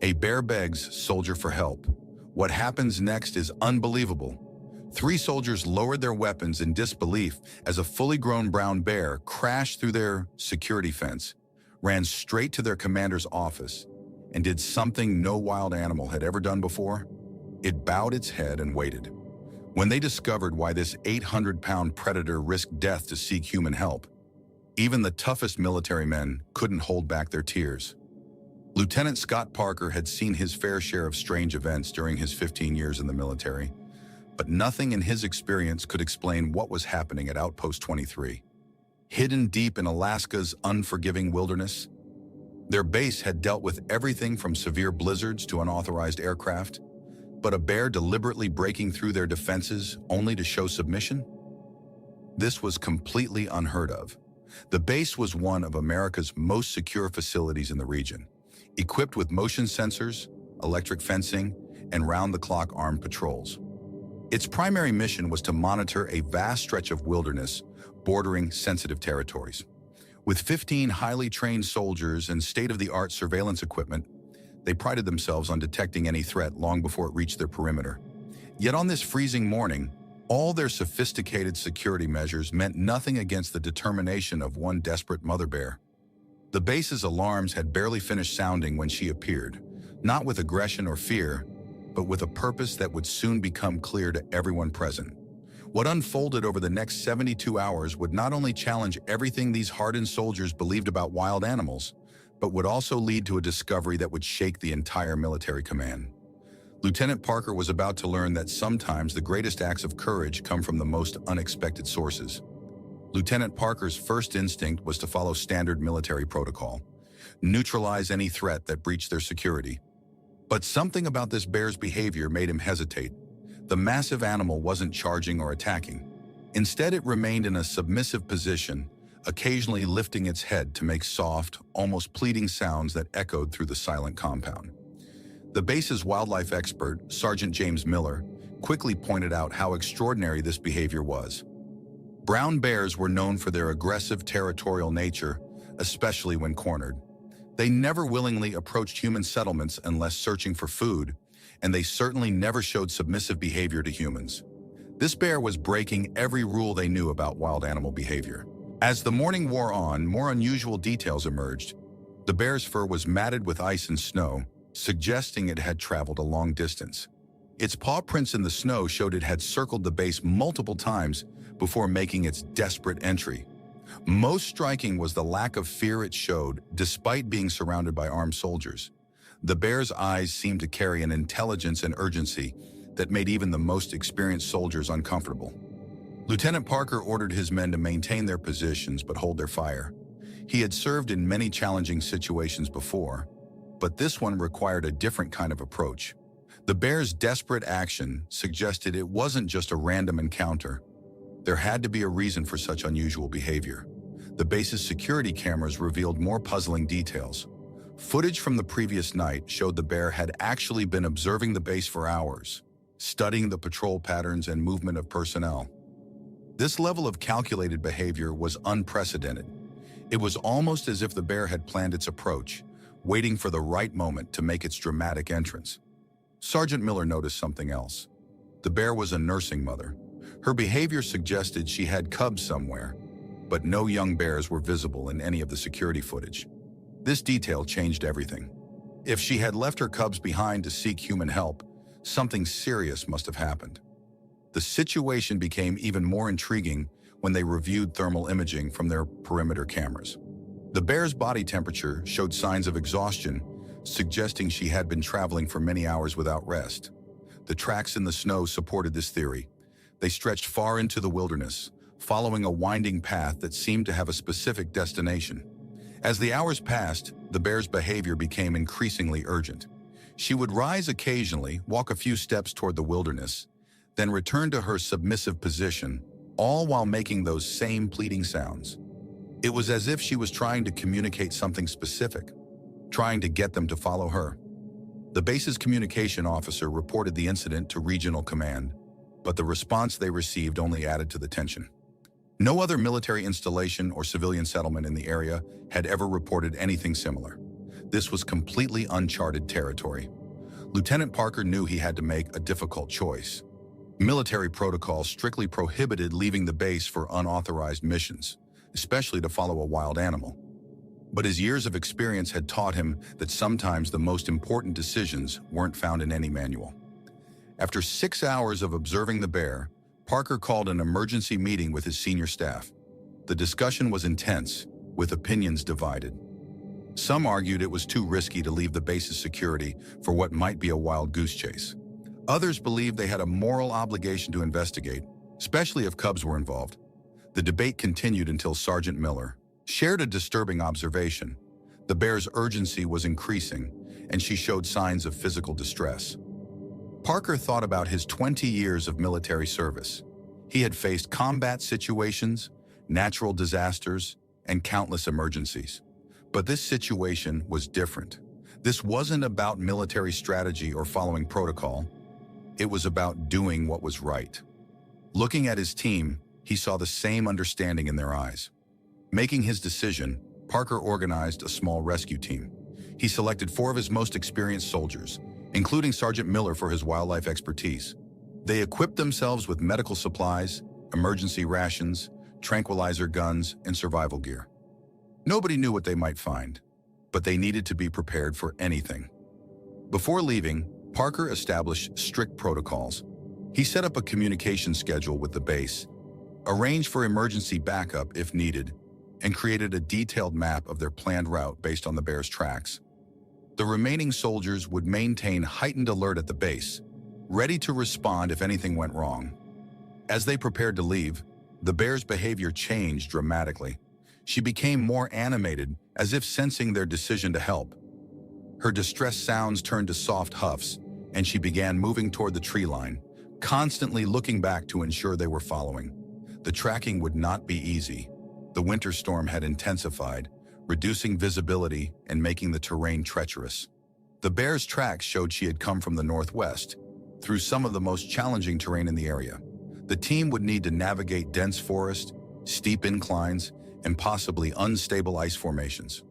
A bear begs soldier for help. What happens next is unbelievable. Three soldiers lowered their weapons in disbelief as a fully grown brown bear crashed through their security fence, ran straight to their commander's office, and did something no wild animal had ever done before. It bowed its head and waited. When they discovered why this 800-pound predator risked death to seek human help, even the toughest military men couldn't hold back their tears. Lieutenant Scott Parker had seen his fair share of strange events during his 15 years in the military, but nothing in his experience could explain what was happening at Outpost 23. Hidden deep in Alaska's unforgiving wilderness, their base had dealt with everything from severe blizzards to unauthorized aircraft, but a bear deliberately breaking through their defenses only to show submission? This was completely unheard of. The base was one of America's most secure facilities in the region, equipped with motion sensors, electric fencing, and round-the-clock armed patrols. Its primary mission was to monitor a vast stretch of wilderness bordering sensitive territories. With 15 highly trained soldiers and state-of-the-art surveillance equipment, they prided themselves on detecting any threat long before it reached their perimeter. Yet on this freezing morning, all their sophisticated security measures meant nothing against the determination of one desperate mother bear. The base's alarms had barely finished sounding when she appeared, not with aggression or fear, but with a purpose that would soon become clear to everyone present. What unfolded over the next 72 hours would not only challenge everything these hardened soldiers believed about wild animals, but would also lead to a discovery that would shake the entire military command. Lieutenant Parker was about to learn that sometimes the greatest acts of courage come from the most unexpected sources. Lieutenant Parker's first instinct was to follow standard military protocol, neutralize any threat that breached their security. But something about this bear's behavior made him hesitate. The massive animal wasn't charging or attacking. Instead, it remained in a submissive position, occasionally lifting its head to make soft, almost pleading sounds that echoed through the silent compound. The base's wildlife expert, Sergeant James Miller, quickly pointed out how extraordinary this behavior was. Brown bears were known for their aggressive territorial nature, especially when cornered. They never willingly approached human settlements unless searching for food, and they certainly never showed submissive behavior to humans. This bear was breaking every rule they knew about wild animal behavior. As the morning wore on, more unusual details emerged. The bear's fur was matted with ice and snow, suggesting it had traveled a long distance. Its paw prints in the snow showed it had circled the base multiple times before making its desperate entry. Most striking was the lack of fear it showed, despite being surrounded by armed soldiers. The bear's eyes seemed to carry an intelligence and urgency that made even the most experienced soldiers uncomfortable. Lieutenant Parker ordered his men to maintain their positions but hold their fire. He had served in many challenging situations before, but this one required a different kind of approach. The bear's desperate action suggested it wasn't just a random encounter. There had to be a reason for such unusual behavior. The base's security cameras revealed more puzzling details. Footage from the previous night showed the bear had actually been observing the base for hours, studying the patrol patterns and movement of personnel. This level of calculated behavior was unprecedented. It was almost as if the bear had planned its approach, waiting for the right moment to make its dramatic entrance. Sergeant Miller noticed something else. The bear was a nursing mother. Her behavior suggested she had cubs somewhere, but no young bears were visible in any of the security footage. This detail changed everything. If she had left her cubs behind to seek human help, something serious must have happened. The situation became even more intriguing when they reviewed thermal imaging from their perimeter cameras. The bear's body temperature showed signs of exhaustion, suggesting she had been traveling for many hours without rest. The tracks in the snow supported this theory. They stretched far into the wilderness, following a winding path that seemed to have a specific destination. As the hours passed, the bear's behavior became increasingly urgent. She would rise occasionally, walk a few steps toward the wilderness, then return to her submissive position, all while making those same pleading sounds. It was as if she was trying to communicate something specific, trying to get them to follow her. The base's communication officer reported the incident to regional command, but the response they received only added to the tension. No other military installation or civilian settlement in the area had ever reported anything similar. This was completely uncharted territory. Lieutenant Parker knew he had to make a difficult choice. Military protocol strictly prohibited leaving the base for unauthorized missions, especially to follow a wild animal. But his years of experience had taught him that sometimes the most important decisions weren't found in any manual. After 6 hours of observing the bear, Parker called an emergency meeting with his senior staff. The discussion was intense, with opinions divided. Some argued it was too risky to leave the base's security for what might be a wild goose chase. Others believed they had a moral obligation to investigate, especially if cubs were involved. The debate continued until Sergeant Miller shared a disturbing observation. The bear's urgency was increasing, and she showed signs of physical distress. Parker thought about his 20 years of military service. He had faced combat situations, natural disasters, and countless emergencies. But this situation was different. This wasn't about military strategy or following protocol. It was about doing what was right. Looking at his team, he saw the same understanding in their eyes. Making his decision, Parker organized a small rescue team. He selected 4 of his most experienced soldiers, including Sergeant Miller for his wildlife expertise. They equipped themselves with medical supplies, emergency rations, tranquilizer guns, and survival gear. Nobody knew what they might find, but they needed to be prepared for anything. Before leaving, Parker established strict protocols. He set up a communication schedule with the base, arranged for emergency backup if needed, and created a detailed map of their planned route based on the bear's tracks. The remaining soldiers would maintain heightened alert at the base, ready to respond if anything went wrong. As they prepared to leave, the bear's behavior changed dramatically. She became more animated, as if sensing their decision to help. Her distressed sounds turned to soft huffs, and she began moving toward the tree line, constantly looking back to ensure they were following. The tracking would not be easy. The winter storm had intensified, reducing visibility and making the terrain treacherous. The bear's tracks showed she had come from the northwest, through some of the most challenging terrain in the area. The team would need to navigate dense forest, steep inclines, and possibly unstable ice formations.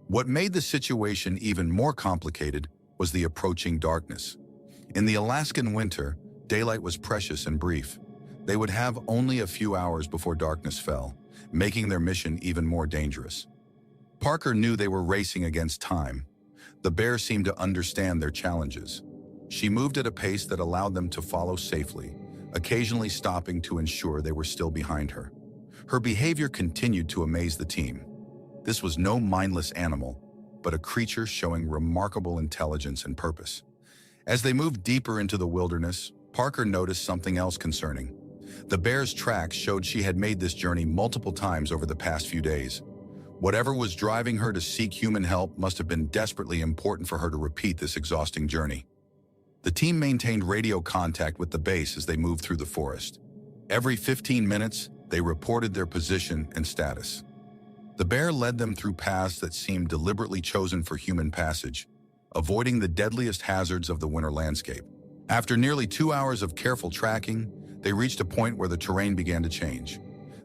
What made the situation even more complicated was the approaching darkness. In the Alaskan winter, daylight was precious and brief. They would have only a few hours before darkness fell, making their mission even more dangerous. Parker knew they were racing against time. The bear seemed to understand their challenges. She moved at a pace that allowed them to follow safely, occasionally stopping to ensure they were still behind her. Her behavior continued to amaze the team. This was no mindless animal, but a creature showing remarkable intelligence and purpose. As they moved deeper into the wilderness, Parker noticed something else concerning. The bear's tracks showed she had made this journey multiple times over the past few days. Whatever was driving her to seek human help must have been desperately important for her to repeat this exhausting journey. The team maintained radio contact with the base as they moved through the forest. Every 15 minutes, they reported their position and status. The bear led them through paths that seemed deliberately chosen for human passage, avoiding the deadliest hazards of the winter landscape. After nearly 2 hours of careful tracking, they reached a point where the terrain began to change.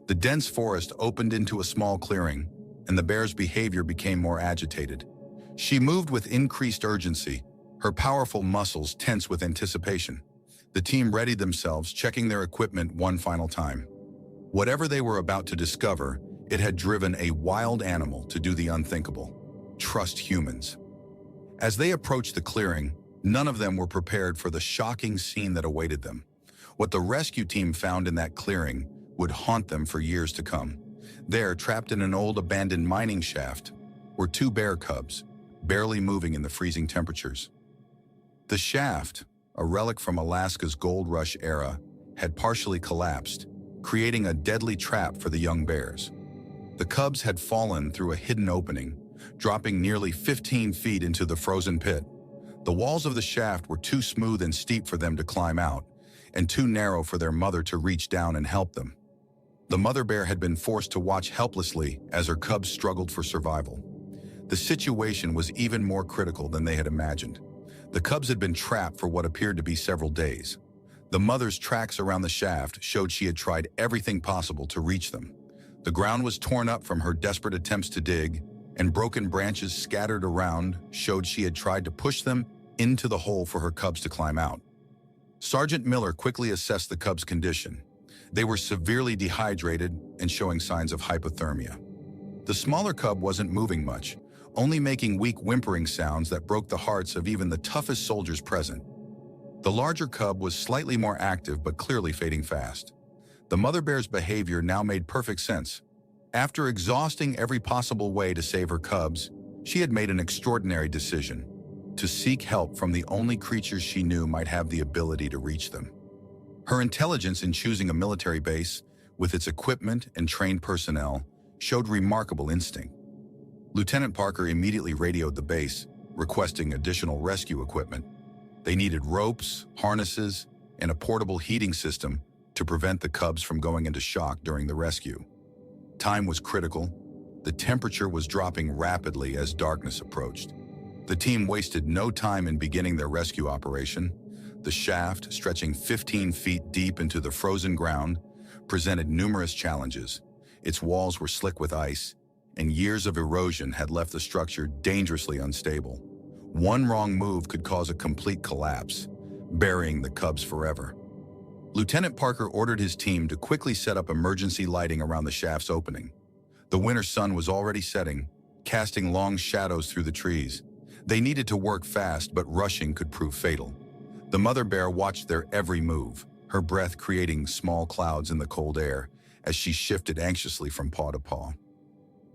The dense forest opened into a small clearing, and the bear's behavior became more agitated. She moved with increased urgency, her powerful muscles tense with anticipation. The team readied themselves, checking their equipment one final time. Whatever they were about to discover, it had driven a wild animal to do the unthinkable: trust humans. As they approached the clearing, none of them were prepared for the shocking scene that awaited them. What the rescue team found in that clearing would haunt them for years to come. There, trapped in an old abandoned mining shaft, were 2 bear cubs, barely moving in the freezing temperatures. The shaft, a relic from Alaska's gold rush era, had partially collapsed, creating a deadly trap for the young bears. The cubs had fallen through a hidden opening, dropping nearly 15 feet into the frozen pit. The walls of the shaft were too smooth and steep for them to climb out, and too narrow for their mother to reach down and help them. The mother bear had been forced to watch helplessly as her cubs struggled for survival. The situation was even more critical than they had imagined. The cubs had been trapped for what appeared to be several days. The mother's tracks around the shaft showed she had tried everything possible to reach them. The ground was torn up from her desperate attempts to dig, and broken branches scattered around showed she had tried to push them into the hole for her cubs to climb out. Sergeant Miller quickly assessed the cubs' condition. They were severely dehydrated and showing signs of hypothermia. The smaller cub wasn't moving much, only making weak whimpering sounds that broke the hearts of even the toughest soldiers present. The larger cub was slightly more active but clearly fading fast. The mother bear's behavior now made perfect sense. After exhausting every possible way to save her cubs, she had made an extraordinary decision: to seek help from the only creatures she knew might have the ability to reach them. Her intelligence in choosing a military base, with its equipment and trained personnel, showed remarkable instinct. Lieutenant Parker immediately radioed the base, requesting additional rescue equipment. They needed ropes, harnesses, and a portable heating system to prevent the cubs from going into shock during the rescue. Time was critical. The temperature was dropping rapidly as darkness approached. The team wasted no time in beginning their rescue operation. The shaft, stretching 15 feet deep into the frozen ground, presented numerous challenges. Its walls were slick with ice, and years of erosion had left the structure dangerously unstable. One wrong move could cause a complete collapse, burying the cubs forever. Lieutenant Parker ordered his team to quickly set up emergency lighting around the shaft's opening. The winter sun was already setting, casting long shadows through the trees. They needed to work fast, but rushing could prove fatal. The mother bear watched their every move, her breath creating small clouds in the cold air as she shifted anxiously from paw to paw.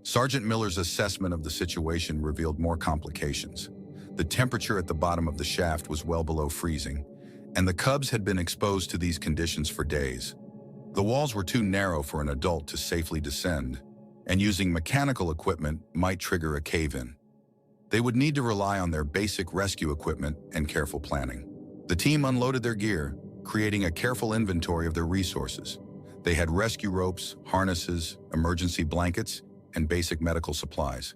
Sergeant Miller's assessment of the situation revealed more complications. The temperature at the bottom of the shaft was well below freezing, and the cubs had been exposed to these conditions for days. The walls were too narrow for an adult to safely descend, and using mechanical equipment might trigger a cave-in. They would need to rely on their basic rescue equipment and careful planning. The team unloaded their gear, creating a careful inventory of their resources. They had rescue ropes, harnesses, emergency blankets, and basic medical supplies.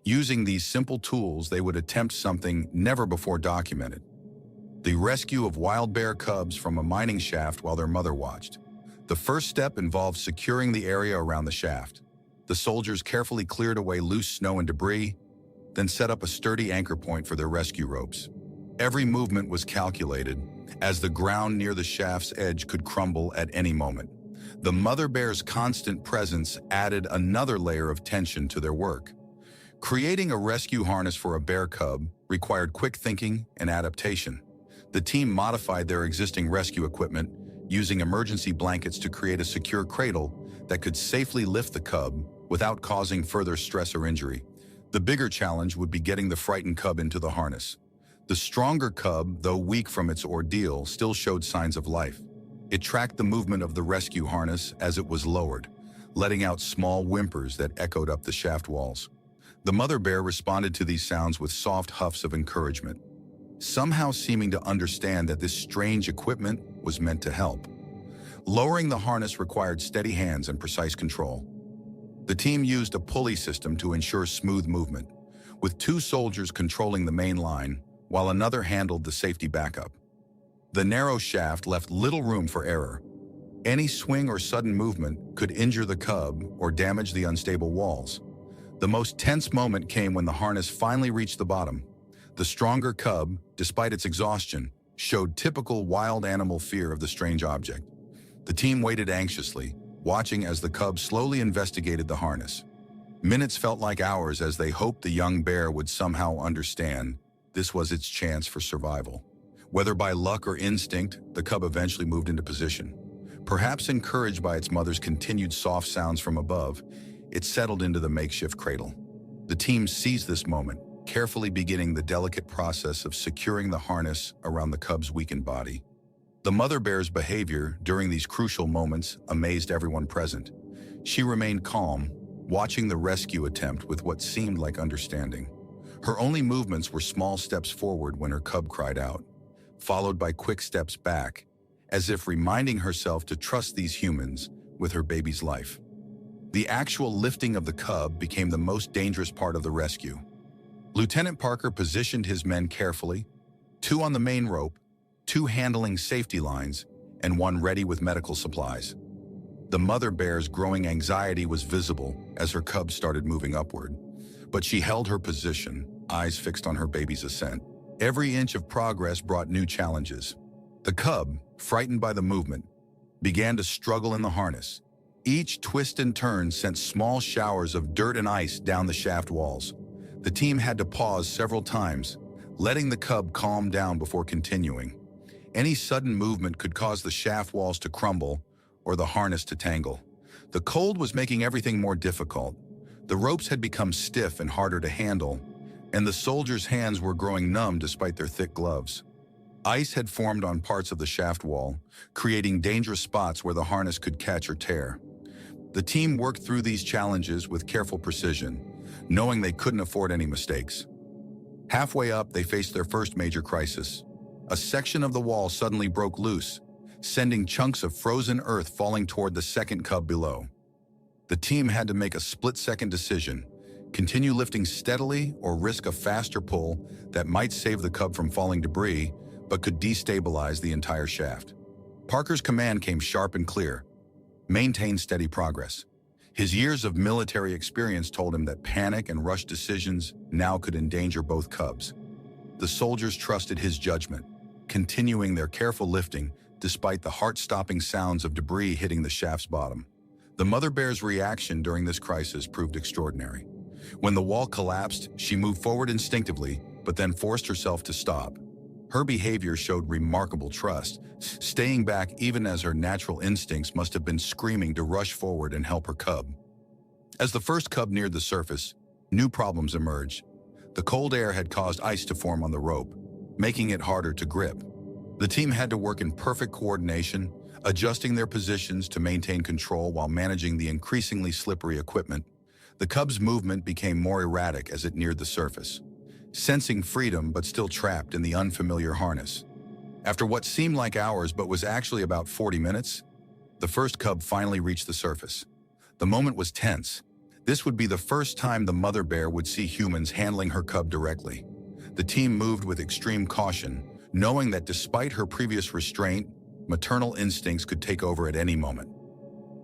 Using these simple tools, they would attempt something never before documented: the rescue of wild bear cubs from a mining shaft while their mother watched. The first step involved securing the area around the shaft. The soldiers carefully cleared away loose snow and debris, then set up a sturdy anchor point for their rescue ropes. Every movement was calculated, as the ground near the shaft's edge could crumble at any moment. The mother bear's constant presence added another layer of tension to their work. Creating a rescue harness for a bear cub required quick thinking and adaptation. The team modified their existing rescue equipment, using emergency blankets to create a secure cradle that could safely lift the cub without causing further stress or injury. The bigger challenge would be getting the frightened cub into the harness. The stronger cub, though weak from its ordeal, still showed signs of life. It tracked the movement of the rescue harness as it was lowered, letting out small whimpers that echoed up the shaft walls. The mother bear responded to these sounds with soft huffs of encouragement, somehow seeming to understand that this strange equipment was meant to help. Lowering the harness required steady hands and precise control. The team used a pulley system to ensure smooth movement, with 2 soldiers controlling the main line, while another handled the safety backup. The narrow shaft left little room for error. Any swing or sudden movement could injure the cub or damage the unstable walls. The most tense moment came when the harness finally reached the bottom. The stronger cub, despite its exhaustion, showed typical wild animal fear of the strange object. The team waited anxiously, watching as the cub slowly investigated the harness. Minutes felt like hours as they hoped the young bear would somehow understand this was its chance for survival. Whether by luck or instinct, the cub eventually moved into position. Perhaps encouraged by its mother's continued soft sounds from above, it settled into the makeshift cradle. The team seized this moment, carefully beginning the delicate process of securing the harness around the cub's weakened body. The mother bear's behavior during these crucial moments amazed everyone present. She remained calm, watching the rescue attempt with what seemed like understanding. Her only movements were small steps forward when her cub cried out, followed by quick steps back, as if reminding herself to trust these humans with her baby's life. The actual lifting of the cub became the most dangerous part of the rescue. Lieutenant Parker positioned his men carefully, 2 on the main rope, 2 handling safety lines, and 1 ready with medical supplies. The mother bear's growing anxiety was visible as her cub started moving upward. But she held her position, eyes fixed on her baby's ascent. Every inch of progress brought new challenges. The cub, frightened by the movement, began to struggle in the harness. Each twist and turn sent small showers of dirt and ice down the shaft walls. The team had to pause several times, letting the cub calm down before continuing. Any sudden movement could cause the shaft walls to crumble or the harness to tangle. The cold was making everything more difficult. The ropes had become stiff and harder to handle, and the soldiers' hands were growing numb despite their thick gloves. Ice had formed on parts of the shaft wall, creating dangerous spots where the harness could catch or tear. The team worked through these challenges with careful precision, knowing they couldn't afford any mistakes. Halfway up, they faced their first major crisis. A section of the wall suddenly broke loose, sending chunks of frozen earth falling toward the second cub below. The team had to make a split-second decision: continue lifting steadily or risk a faster pull that might save the cub from falling debris, but could destabilize the entire shaft. Parker's command came sharp and clear: maintain steady progress. His years of military experience told him that panic and rush decisions now could endanger both cubs. The soldiers trusted his judgment, continuing their careful lifting despite the heart-stopping sounds of debris hitting the shaft's bottom. The mother bear's reaction during this crisis proved extraordinary. When the wall collapsed, she moved forward instinctively, but then forced herself to stop. Her behavior showed remarkable trust, staying back even as her natural instincts must have been screaming to rush forward and help her cub. As the first cub neared the surface, new problems emerged. The cold air had caused ice to form on the rope, making it harder to grip. The team had to work in perfect coordination, adjusting their positions to maintain control while managing the increasingly slippery equipment. The cub's movement became more erratic as it neared the surface, sensing freedom but still trapped in the unfamiliar harness. After what seemed like hours but was actually about 40 minutes, the first cub finally reached the surface. The moment was tense. This would be the first time the mother bear would see humans handling her cub directly. The team moved with extreme caution, knowing that despite her previous restraint, maternal instincts could take over at any moment.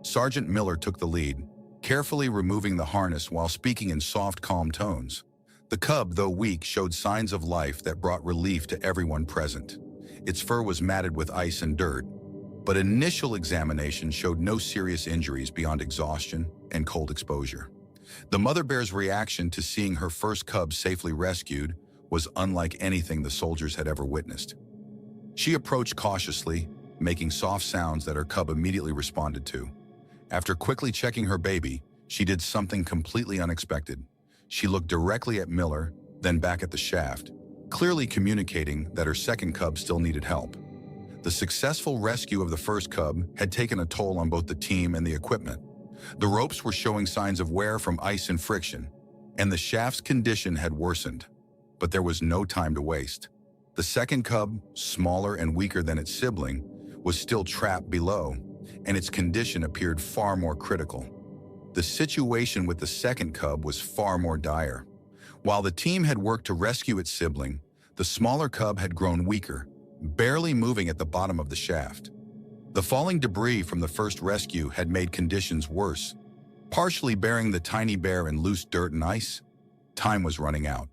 Sergeant Miller took the lead, carefully removing the harness while speaking in soft, calm tones. The cub, though weak, showed signs of life that brought relief to everyone present. Its fur was matted with ice and dirt, but initial examination showed no serious injuries beyond exhaustion and cold exposure. The mother bear's reaction to seeing her first cub safely rescued was unlike anything the soldiers had ever witnessed. She approached cautiously, making soft sounds that her cub immediately responded to. After quickly checking her baby, she did something completely unexpected. She looked directly at Miller, then back at the shaft, clearly communicating that her second cub still needed help. The successful rescue of the first cub had taken a toll on both the team and the equipment. The ropes were showing signs of wear from ice and friction, and the shaft's condition had worsened. But there was no time to waste. The second cub, smaller and weaker than its sibling, was still trapped below, and its condition appeared far more critical. The situation with the second cub was far more dire. While the team had worked to rescue its sibling, the smaller cub had grown weaker, barely moving at the bottom of the shaft. The falling debris from the first rescue had made conditions worse, partially burying the tiny bear in loose dirt and ice. Time was running out.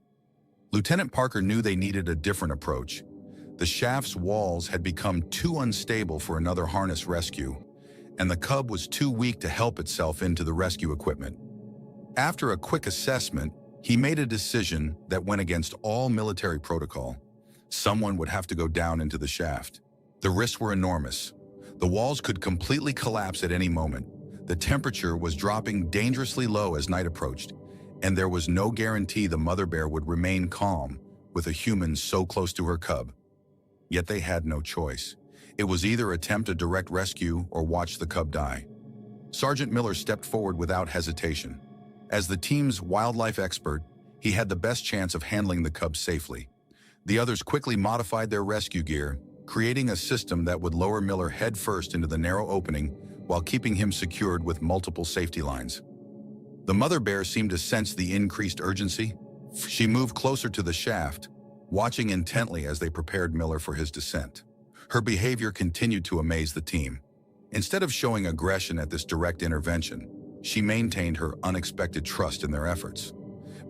Lieutenant Parker knew they needed a different approach. The shaft's walls had become too unstable for another harness rescue, and the cub was too weak to help itself into the rescue equipment. After a quick assessment, he made a decision that went against all military protocol. Someone would have to go down into the shaft. The risks were enormous. The walls could completely collapse at any moment. The temperature was dropping dangerously low as night approached, and there was no guarantee the mother bear would remain calm with a human so close to her cub. Yet they had no choice. It was either attempt a direct rescue or watch the cub die. Sergeant Miller stepped forward without hesitation. As the team's wildlife expert, he had the best chance of handling the cub safely. The others quickly modified their rescue gear, creating a system that would lower Miller headfirst into the narrow opening while keeping him secured with multiple safety lines. The mother bear seemed to sense the increased urgency. She moved closer to the shaft, watching intently as they prepared Miller for his descent. Her behavior continued to amaze the team. Instead of showing aggression at this direct intervention, she maintained her unexpected trust in their efforts.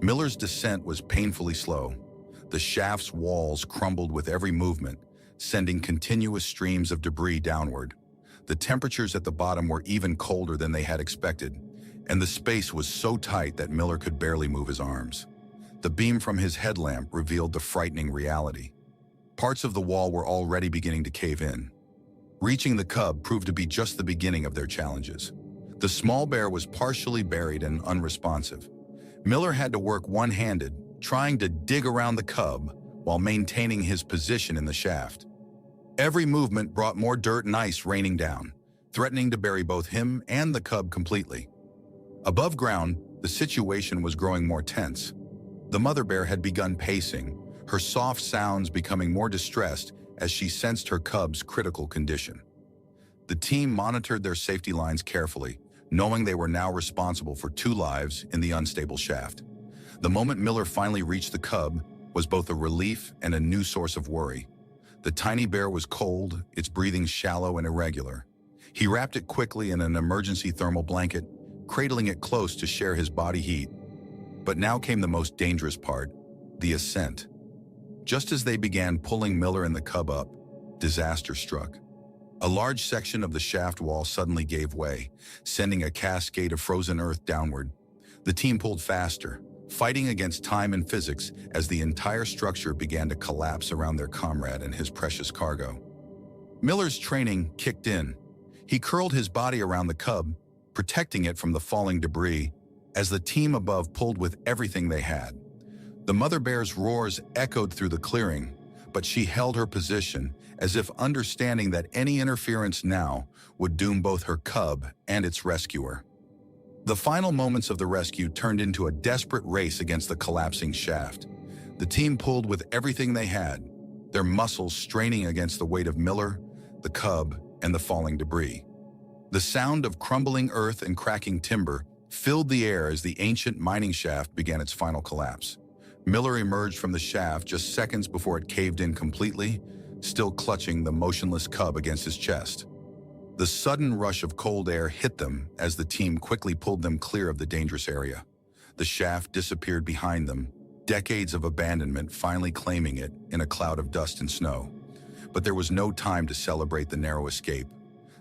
Miller's descent was painfully slow. The shaft's walls crumbled with every movement, sending continuous streams of debris downward. The temperatures at the bottom were even colder than they had expected, and the space was so tight that Miller could barely move his arms. The beam from his headlamp revealed the frightening reality. Parts of the wall were already beginning to cave in. Reaching the cub proved to be just the beginning of their challenges. The small bear was partially buried and unresponsive. Miller had to work one-handed, trying to dig around the cub while maintaining his position in the shaft. Every movement brought more dirt and ice raining down, threatening to bury both him and the cub completely. Above ground, the situation was growing more tense. The mother bear had begun pacing, her soft sounds becoming more distressed as she sensed her cub's critical condition. The team monitored their safety lines carefully, knowing they were now responsible for 2 lives in the unstable shaft. The moment Miller finally reached the cub was both a relief and a new source of worry. The tiny bear was cold, its breathing shallow and irregular. He wrapped it quickly in an emergency thermal blanket, cradling it close to share his body heat. But now came the most dangerous part, the ascent. Just as they began pulling Miller and the cub up, disaster struck. A large section of the shaft wall suddenly gave way, sending a cascade of frozen earth downward. The team pulled faster, fighting against time and physics as the entire structure began to collapse around their comrade and his precious cargo. Miller's training kicked in. He curled his body around the cub, protecting it from the falling debris, as the team above pulled with everything they had. The mother bear's roars echoed through the clearing, but she held her position as if understanding that any interference now would doom both her cub and its rescuer. The final moments of the rescue turned into a desperate race against the collapsing shaft. The team pulled with everything they had, their muscles straining against the weight of Miller, the cub, and the falling debris. The sound of crumbling earth and cracking timber filled the air as the ancient mining shaft began its final collapse. Miller emerged from the shaft just seconds before it caved in completely, still clutching the motionless cub against his chest. The sudden rush of cold air hit them as the team quickly pulled them clear of the dangerous area. The shaft disappeared behind them, decades of abandonment finally claiming it in a cloud of dust and snow. But there was no time to celebrate the narrow escape.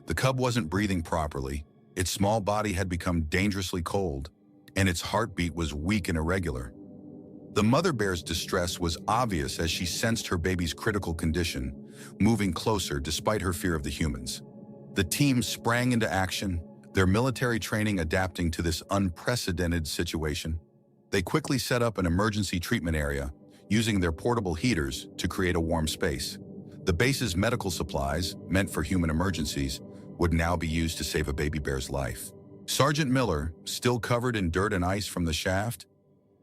The cub wasn't breathing properly, its small body had become dangerously cold, and its heartbeat was weak and irregular. The mother bear's distress was obvious as she sensed her baby's critical condition, moving closer despite her fear of the humans. The team sprang into action, their military training adapting to this unprecedented situation. They quickly set up an emergency treatment area, using their portable heaters to create a warm space. The base's medical supplies, meant for human emergencies, would now be used to save a baby bear's life. Sergeant Miller, still covered in dirt and ice from the shaft,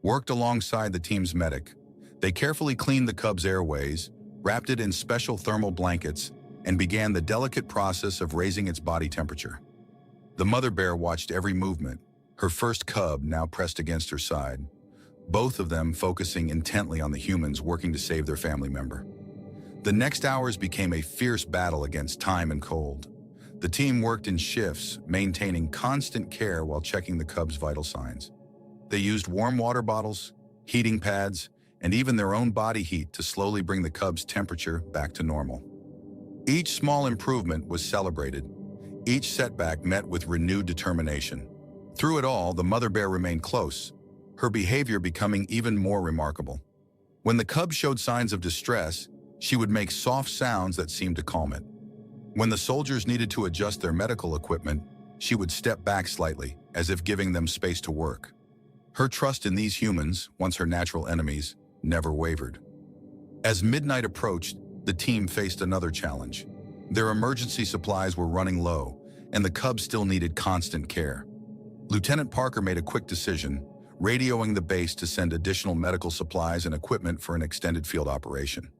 worked alongside the team's medic. They carefully cleaned the cub's airways, wrapped it in special thermal blankets, and began the delicate process of raising its body temperature. The mother bear watched every movement, her first cub now pressed against her side, both of them focusing intently on the humans working to save their family member. The next hours became a fierce battle against time and cold. The team worked in shifts, maintaining constant care while checking the cub's vital signs. They used warm water bottles, heating pads, and even their own body heat to slowly bring the cub's temperature back to normal. Each small improvement was celebrated, each setback met with renewed determination. Through it all, the mother bear remained close, her behavior becoming even more remarkable. When the cub showed signs of distress, she would make soft sounds that seemed to calm it. When the soldiers needed to adjust their medical equipment, she would step back slightly, as if giving them space to work. Her trust in these humans, once her natural enemies, never wavered. As midnight approached, the team faced another challenge. Their emergency supplies were running low, and the cub still needed constant care. Lieutenant Parker made a quick decision, radioing the base to send additional medical supplies and equipment for an extended field operation.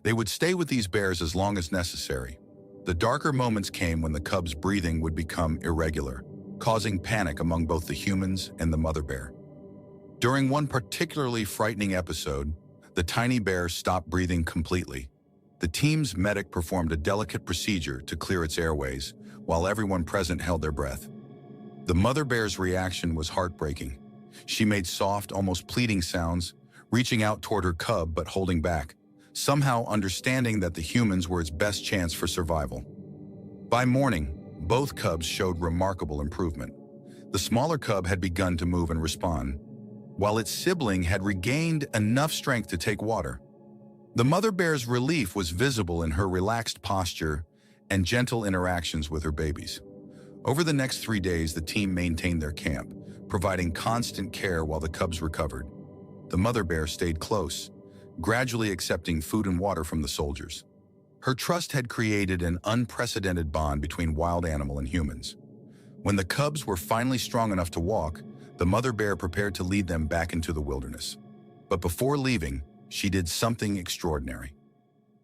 They would stay with these bears as long as necessary. The darker moments came when the cub's breathing would become irregular, causing panic among both the humans and the mother bear. During one particularly frightening episode, the tiny bear stopped breathing completely. The team's medic performed a delicate procedure to clear its airways, while everyone present held their breath. The mother bear's reaction was heartbreaking. She made soft, almost pleading sounds, reaching out toward her cub but holding back, somehow understanding that the humans were its best chance for survival. By morning, both cubs showed remarkable improvement. The smaller cub had begun to move and respond, while its sibling had regained enough strength to take water. The mother bear's relief was visible in her relaxed posture and gentle interactions with her babies. Over the next 3 days, the team maintained their camp, providing constant care while the cubs recovered. The mother bear stayed close, gradually accepting food and water from the soldiers. Her trust had created an unprecedented bond between wild animal and humans. When the cubs were finally strong enough to walk, the mother bear prepared to lead them back into the wilderness. But before leaving, she did something extraordinary.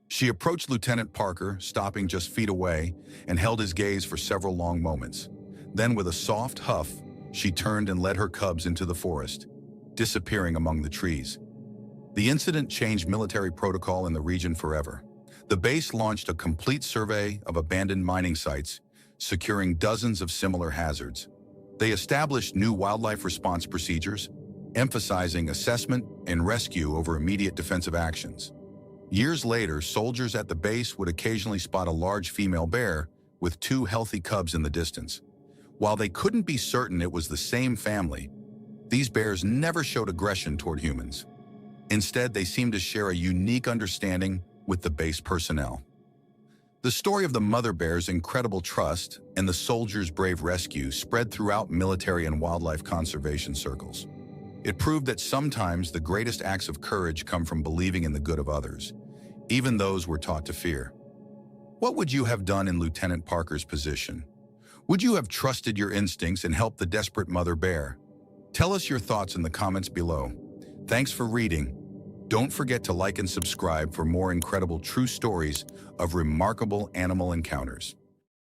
She approached Lieutenant Parker, stopping just feet away, and held his gaze for several long moments. Then, with a soft huff, she turned and led her cubs into the forest, disappearing among the trees. The incident changed military protocol in the region forever. The base launched a complete survey of abandoned mining sites, securing dozens of similar hazards. They established new wildlife response procedures, emphasizing assessment and rescue over immediate defensive actions. Years later, soldiers at the base would occasionally spot a large female bear with 2 healthy cubs in the distance. While they couldn't be certain it was the same family, these bears never showed aggression toward humans. Instead, they seemed to share a unique understanding with the base personnel. The story of the mother bear's incredible trust and the soldiers' brave rescue spread throughout military and wildlife conservation circles. It proved that sometimes the greatest acts of courage come from believing in the good of others, even those we're taught to fear. What would you have done in Lieutenant Parker's position? Would you have trusted your instincts and helped the desperate mother bear? Tell us your thoughts in the comments below. Thanks for reading. Don't forget to like and subscribe for more incredible true stories of remarkable animal encounters.